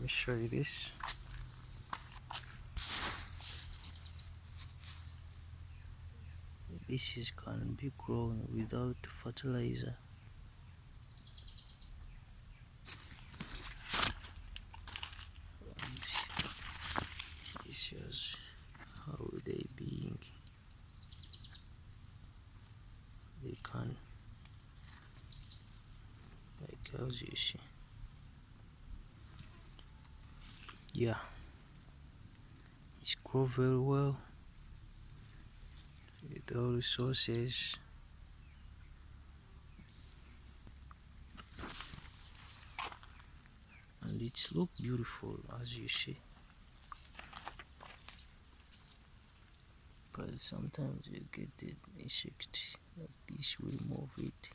show you this. This is can be grown without fertilizer. And this is how they can, like as you see. Yeah, it's grow very well with all resources. And it's look beautiful as you see, but sometimes you get the insect like this, we remove it.